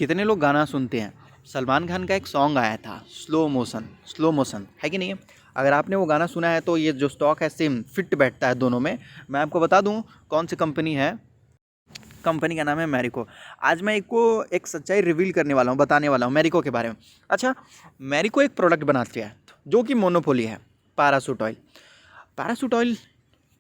कितने लोग गाना सुनते हैं? सलमान खान का एक सॉन्ग आया था स्लो मोशन है कि नहीं है? अगर आपने वो गाना सुना है तो ये जो स्टॉक है सेम फिट बैठता है दोनों में। मैं आपको बता दूं कौन सी कंपनी है। कंपनी का नाम है मैरिको। आज मैं एक सच्चाई रिवील करने वाला हूँ, बताने वाला हूँ मैरिको के बारे में। अच्छा, मैरिको एक प्रोडक्ट बनाती है जो कि मोनोपोली है, पैराशूट ऑयल। पैराशूट ऑयल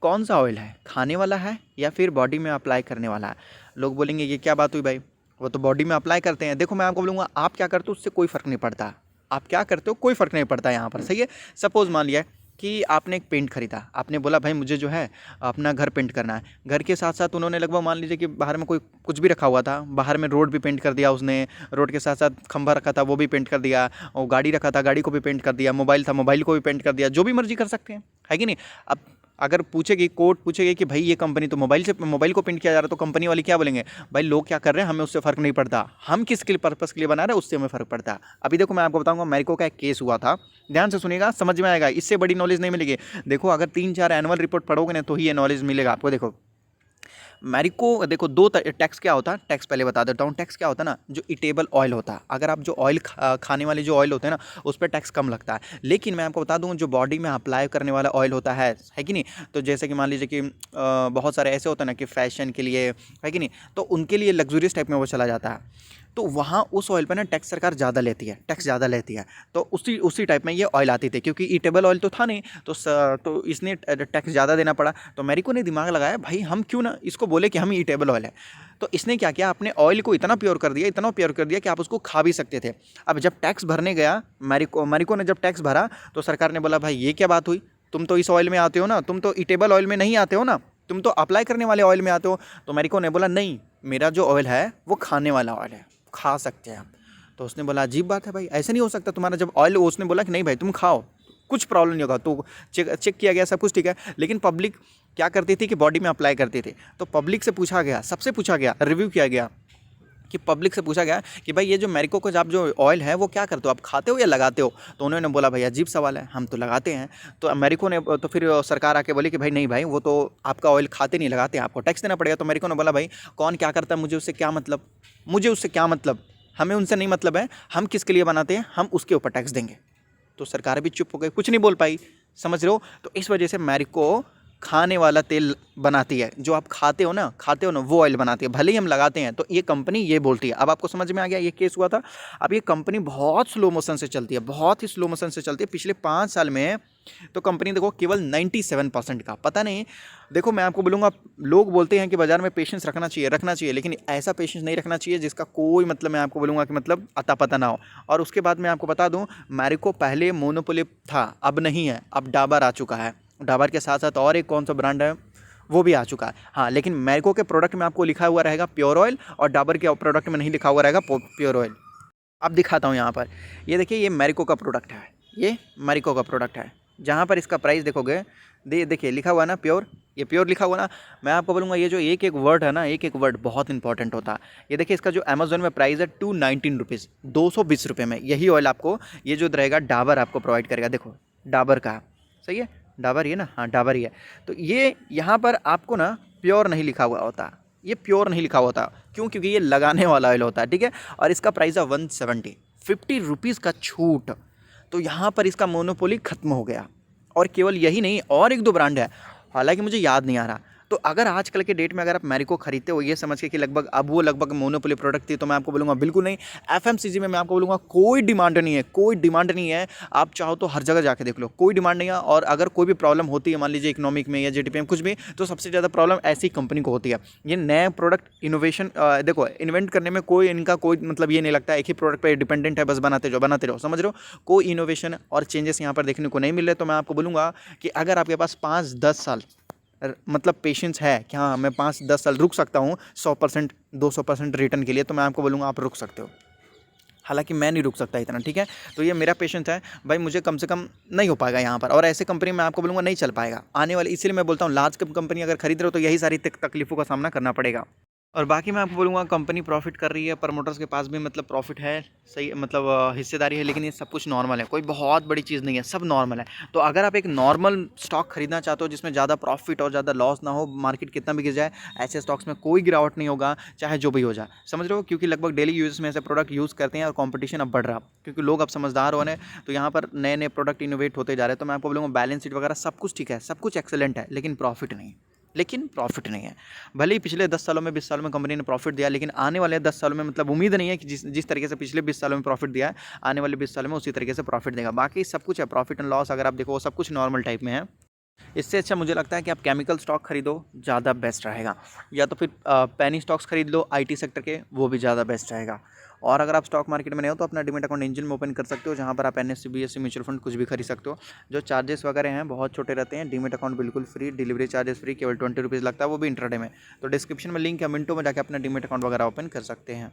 कौन सा ऑयल है? खाने वाला है या फिर बॉडी में अप्लाई करने वाला है? लोग बोलेंगे ये क्या बात हुई भाई, वो तो बॉडी में अप्लाई करते हैं। देखो मैं आपको बोलूँगा, आप क्या करते हो उससे कोई फ़र्क नहीं पड़ता। आप क्या करते हो कोई फ़र्क नहीं पड़ता यहाँ पर, सही है। सपोज़ मान लिया कि आपने एक पेंट खरीदा, आपने बोला भाई मुझे जो है अपना घर पेंट करना है। घर के साथ साथ उन्होंने लगभग मान लीजिए कि बाहर में कोई कुछ भी रखा हुआ था, बाहर में रोड भी पेंट कर दिया उसने, रोड के साथ साथ खंभा रखा था वो भी पेंट कर दिया, और गाड़ी रखा था गाड़ी को भी पेंट कर दिया, मोबाइल था मोबाइल को भी पेंट कर दिया, जो भी मर्जी कर सकते हैं, है कि नहीं। अब अगर पूछेगी कोर्ट पूछेगी कि भाई ये कंपनी तो मोबाइल को पेंट किया जा रहा है, तो कंपनी वाले क्या बोलेंगे? भाई लोग क्या कर रहे हैं हमें उससे फ़र्क नहीं पड़ता, हम किस के पर्पज़ के लिए बना रहे हैं उससे हमें फ़र्क पड़ता है। अभी देखो मैं आपको बताऊंगा, मैरिको का एक केस हुआ था, ध्यान से सुनिएगा समझ में आएगा, इससे बड़ी नॉलेज नहीं मिलेगी। देखो अगर 3-4 एनुअल रिपोर्ट पढ़ोगे ना तो ही ये नॉलेज मिलेगा आपको। देखो मैरिको, देखो दो टैक्स क्या होता है, टैक्स पहले बता देता हूँ। टैक्स क्या होता है ना, जो ईटेबल ऑयल होता है, अगर आप जो ऑयल खाने वाले जो ऑयल होते हैं ना उस पर टैक्स कम लगता है। लेकिन मैं आपको बता दूँ जो बॉडी में अप्लाई करने वाला ऑयल होता है कि नहीं, तो जैसे कि मान लीजिए कि बहुत सारे ऐसे होते हैं ना कि फैशन के लिए, है कि नहीं, तो उनके लिए लग्जूरियस टाइप में वो चला जाता है, तो वहाँ उस ऑयल पर ना टैक्स सरकार ज़्यादा लेती है, टैक्स ज़्यादा लेती है। तो उसी उसी टाइप में ये ऑयल आती थी, क्योंकि ईटेबल ऑयल तो था नहीं, तो इसने टैक्स ज़्यादा देना पड़ा। तो मैरिको ने दिमाग लगाया भाई हम क्यों ना इसको बोले कि हम ईटेबल ऑयल है। तो इसने क्या किया, अपने ऑयल को इतना प्योर कर दिया, इतना प्योर कर दिया कि आप उसको खा भी सकते थे। अब जब टैक्स भरने गया मैरिको ने जब टैक्स भरा तो सरकार ने बोला भाई ये क्या बात हुई, तुम तो इस ऑयल में आते हो ना, तुम तो ईटेबल ऑयल में नहीं आते हो ना, तुम तो अप्लाई करने वाले ऑयल में आते हो। तो मैरिको ने बोला नहीं, मेरा जो ऑयल है वो खाने वाला ऑयल है, खा सकते हैं आप। तो उसने बोला अजीब बात है भाई, ऐसे नहीं हो सकता तुम्हारा जब ऑयल, उसने बोला कि नहीं भाई तुम खाओ कुछ प्रॉब्लम नहीं होगा। तो चेक किया गया सब कुछ ठीक है, लेकिन पब्लिक क्या करती थी कि बॉडी में अप्लाई करती थी। तो पब्लिक से पूछा गया, सबसे पूछा गया, रिव्यू किया गया कि पब्लिक से पूछा गया कि भाई ये जो मैरिको का आप जो ऑयल है वो क्या करते हो, आप खाते हो या लगाते हो? तो उन्होंने बोला भाई अजीब सवाल है, हम तो लगाते हैं। तो मैरिको ने तो फिर सरकार आके बोली कि भाई नहीं भाई वो तो आपका ऑयल खाते नहीं लगाते, आपको टैक्स देना पड़ेगा। तो मैरिको ने बोला भाई कौन क्या करता है मुझे उससे क्या मतलब, मुझे उससे क्या मतलब, हमें उनसे नहीं मतलब है, हम किसके लिए बनाते हैं हम उसके ऊपर टैक्स देंगे। तो सरकार भी चुप हो गई, कुछ नहीं बोल पाई, समझ रहे हो। तो इस वजह से मैरिको खाने वाला तेल बनाती है, जो आप खाते हो ना वो ऑयल बनाती है, भले ही हम लगाते हैं। तो ये कंपनी ये बोलती है। अब आपको समझ में आ गया ये केस हुआ था। अब ये कंपनी बहुत स्लो मोशन से चलती है, बहुत ही स्लो मोशन से चलती है। पिछले 5 साल में तो कंपनी देखो केवल 97% का, पता नहीं। देखो मैं आपको बोलूँगा, लोग बोलते हैं कि बाजार में पेशेंस रखना चाहिए, लेकिन ऐसा पेशेंस नहीं रखना चाहिए जिसका कोई मतलब, मैं आपको बोलूँगा कि मतलब अता पता ना हो। और उसके बाद मैं आपको बता दूँ, मैरिको पहले मोनोपोली था, अब नहीं है, अब डाबर आ चुका है। डाबर के साथ साथ और एक कौन सा ब्रांड है वो भी आ चुका है। हाँ, लेकिन मैरिको के प्रोडक्ट में आपको लिखा हुआ रहेगा प्योर ऑयल, और डाबर के प्रोडक्ट में नहीं लिखा हुआ रहेगा प्योर ऑयल। अब दिखाता हूँ यहाँ पर, ये देखिए ये मैरिको का प्रोडक्ट है, ये मैरिको का प्रोडक्ट है। जहाँ पर इसका प्राइस देखोगे, देखिए लिखा हुआ ना प्योर, ये प्योर लिखा हुआ ना। मैं आपको बोलूँगा ये जो एक एक वर्ड है ना, एक एक वर्ड बहुत इंपॉर्टेंट होता है। ये देखिए इसका जो अमेजोन में प्राइस है 219 रुपीज़, 220 रुपये में यही ऑयल आपको, ये जो रहेगा डाबर आपको प्रोवाइड करेगा। देखो डाबर का, सही है डाबर ही है ना, हाँ डाबर ही है। तो ये यहाँ पर आपको ना प्योर नहीं लिखा हुआ होता, ये प्योर नहीं लिखा होता, क्यों? क्योंकि ये लगाने वाला ऑयल होता है, ठीक है। और इसका प्राइस है 170, 50 रुपीज़ का छूट। तो यहाँ पर इसका मोनोपोली खत्म हो गया। और केवल यही नहीं, और एक दो ब्रांड है, हालांकि मुझे याद नहीं आ रहा। तो अगर आजकल के डेट में अगर आप मैरिको खरीदते हो ये समझ के कि लगभग अब वो लगभग मोनोपोली प्रोडक्ट थी, तो मैं आपको बोलूँगा बिल्कुल नहीं। एफएमसीजी में मैं आपको बोलूँगा कोई डिमांड नहीं है, कोई डिमांड नहीं है। आप चाहो तो हर जगह जाके देख लो, कोई डिमांड नहीं है। और अगर कोई भी प्रॉब्लम होती है मान लीजिए इकोनॉमिक में या जीडीपी में कुछ भी, तो सबसे ज़्यादा प्रॉब्लम ऐसी कंपनी को होती है। ये नए प्रोडक्ट इनोवेशन देखो इन्वेंट करने में कोई इनका कोई मतलब ये नहीं लगता, एक ही प्रोडक्ट पर डिपेंडेंट है, बस बनाते रहो, समझ रहे हो। कोई इनोवेशन और चेंजेस यहाँ पर देखने को नहीं मिल रहे। तो मैं आपको बोलूँगा कि अगर आपके पास 5-10 साल मतलब पेशेंस है कि हाँ मैं 5-10 साल रुक सकता हूँ 100% 200% रिटर्न के लिए, तो मैं आपको बोलूँगा आप रुक सकते हो। हालांकि मैं नहीं रुक सकता इतना, ठीक है। तो ये मेरा पेशेंस है भाई, मुझे कम से कम नहीं हो पाएगा यहाँ पर। और ऐसे कंपनी मैं आपको बोलूँगा नहीं चल पाएगा आने वाली, इसीलिए मैं बोलता हूँ लार्ज कंपनी अगर खरीद रहे हो तो यही सारी तकलीफों का सामना करना पड़ेगा। और बाकी मैं आपको बोलूँगा कंपनी प्रॉफिट कर रही है, प्रमोटर्स के पास भी मतलब प्रॉफिट है, सही मतलब हिस्सेदारी है, लेकिन ये सब कुछ नॉर्मल है, कोई बहुत बड़ी चीज़ नहीं है, सब नॉर्मल है। तो अगर आप एक नॉर्मल स्टॉक खरीदना चाहते हो जिसमें ज़्यादा प्रॉफिट और ज़्यादा लॉस ना हो, मार्केट कितना भी गिर जाए, ऐसे स्टॉक्स में कोई गिरावट नहीं होगा, चाहे जो भी हो जाए। समझ रहे हो? क्योंकि लगभग डेली यूज़ में ऐसे प्रोडक्ट यूज़ करते हैं और कॉम्पिटिशन अब बढ़ रहा, क्योंकि लोग अब समझदार हो रहे हैं, तो यहाँ पर नए-नए प्रोडक्ट इनोवेट होते जा रहे हैं। तो मैं आपको बोलूँगा बैलेंस शीट वगैरह सब कुछ ठीक है, सब कुछ एक्सीलेंट है, लेकिन प्रॉफिट नहीं है। भले ही पिछले 10 सालों में 20 सालों में कंपनी ने प्रॉफिट दिया, लेकिन आने वाले 10 सालों में मतलब उम्मीद नहीं है कि जिस जिस तरीके से पिछले 20 सालों में प्रॉफिट दिया है, आने वाले 20 सालों में उसी तरीके से प्रॉफिट देगा। बाकी सब कुछ है, प्रॉफिट एंड लॉस अगर आप देखो, वो सब कुछ नॉर्मल टाइप में है। इससे अच्छा मुझे लगता है कि आप केमिकल स्टॉक खरीदो, ज़्यादा बेस्ट रहेगा, या तो फिर पेनी स्टॉक्स खरीद लो आईटी सेक्टर के, वो भी ज़्यादा बेस्ट रहेगा। और अगर आप स्टॉक मार्केट में नहीं हो तो अपना डीमैट अकाउंट एंजल में ओपन कर सकते हो, जहाँ पर आप एनएससी बीएससी म्यूचुअल फंड कुछ भी खरीद सकते हो। जो चार्जेस वगैरह हैं बहुत छोटे रहते हैं, डीमैट अकाउंट बिल्कुल फ्री, डिलीवरी चार्जेस फ्री, केवल 20 रुपीज़ लगता है, वो भी इंट्राडे में। तो डिस्क्रिप्शन में लिंक है, मिनटों में जाकर अपना डीमैट अकाउंट वगैरह ओपन कर सकते हैं।